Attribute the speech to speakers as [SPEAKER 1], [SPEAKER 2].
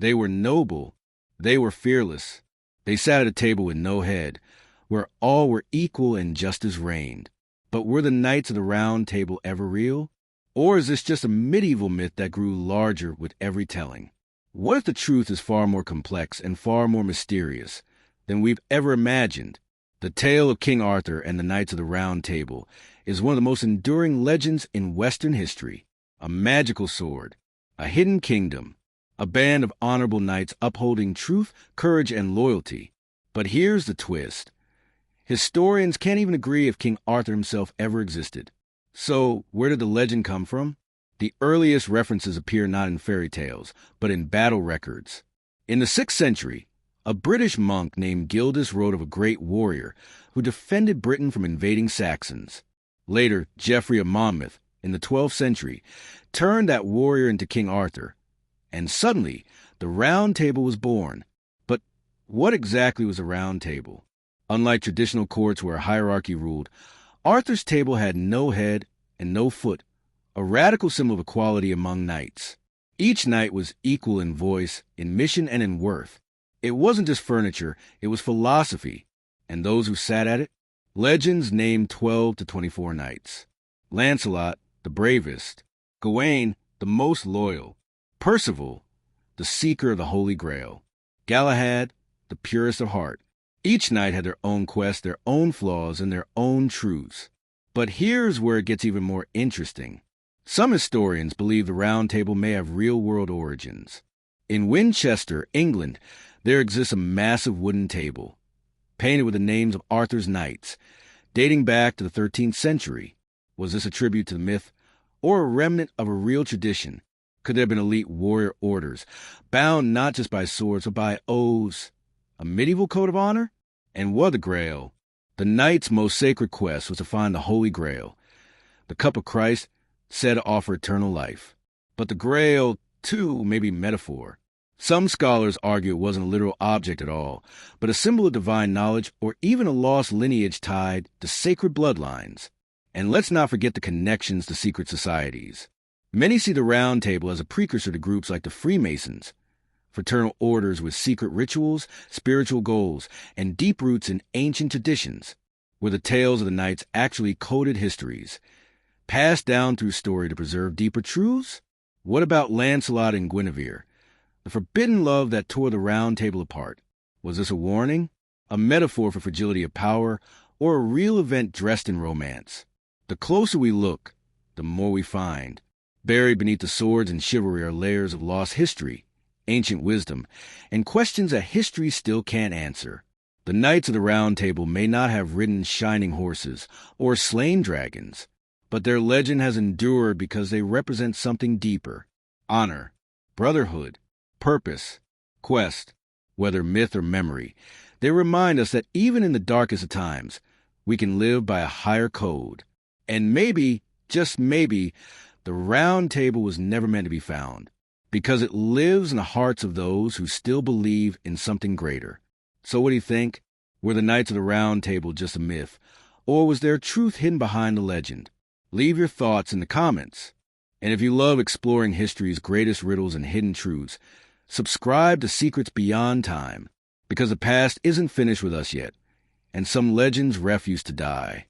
[SPEAKER 1] They were noble. They were fearless. They sat at a table with no head, where all were equal and justice reigned. But were the Knights of the Round Table ever real? Or is this just a medieval myth that grew larger with every telling? What if the truth is far more complex and far more mysterious than we've ever imagined? The tale of King Arthur and the Knights of the Round Table is one of the most enduring legends in Western history. A magical sword, a hidden kingdom, a band of honorable knights upholding truth, courage, and loyalty. But here's the twist. Historians can't even agree if King Arthur himself ever existed. So, where did the legend come from? The earliest references appear not in fairy tales, but in battle records. In the 6th century, a British monk named Gildas wrote of a great warrior who defended Britain from invading Saxons. Later, Geoffrey of Monmouth, in the 12th century, turned that warrior into King Arthur. And suddenly, the Round Table was born. But what exactly was a Round Table? Unlike traditional courts where a hierarchy ruled, Arthur's table had no head and no foot, a radical symbol of equality among knights. Each knight was equal in voice, in mission, and in worth. It wasn't just furniture, it was philosophy. And those who sat at it? Legends named 12 to 24 knights. Lancelot, the bravest. Gawain, the most loyal. Percival, the seeker of the Holy Grail. Galahad, the purest of heart. Each knight had their own quest, their own flaws, and their own truths. But here's where it gets even more interesting. Some historians believe the Round Table may have real-world origins. In Winchester, England, there exists a massive wooden table, painted with the names of Arthur's knights, dating back to the 13th century. Was this a tribute to the myth, or a remnant of a real tradition? Could there have been elite warrior orders, bound not just by swords, but by oaths? A medieval code of honor? And what the Grail? The knight's most sacred quest was to find the Holy Grail, the cup of Christ said to offer eternal life. But the Grail, too, may be metaphor. Some scholars argue it wasn't a literal object at all, but a symbol of divine knowledge or even a lost lineage tied to sacred bloodlines. And let's not forget the connections to secret societies. Many see the Round Table as a precursor to groups like the Freemasons, fraternal orders with secret rituals, spiritual goals, and deep roots in ancient traditions, where the tales of the knights actually coded histories, passed down through story to preserve deeper truths. What about Lancelot and Guinevere, the forbidden love that tore the Round Table apart? Was this a warning, a metaphor for fragility of power, or a real event dressed in romance? The closer we look, the more we find. Buried beneath the swords and chivalry are layers of lost history, ancient wisdom, and questions that history still can't answer. The Knights of the Round Table may not have ridden shining horses or slain dragons, but their legend has endured because they represent something deeper: honor, brotherhood, purpose, quest. Whether myth or memory, they remind us that even in the darkest of times, we can live by a higher code. And maybe, just maybe, the Round Table was never meant to be found, because it lives in the hearts of those who still believe in something greater. So what do you think? Were the Knights of the Round Table just a myth, or was there truth hidden behind the legend? Leave your thoughts in the comments. And if you love exploring history's greatest riddles and hidden truths, subscribe to Secrets Beyond Time, because the past isn't finished with us yet, and some legends refuse to die.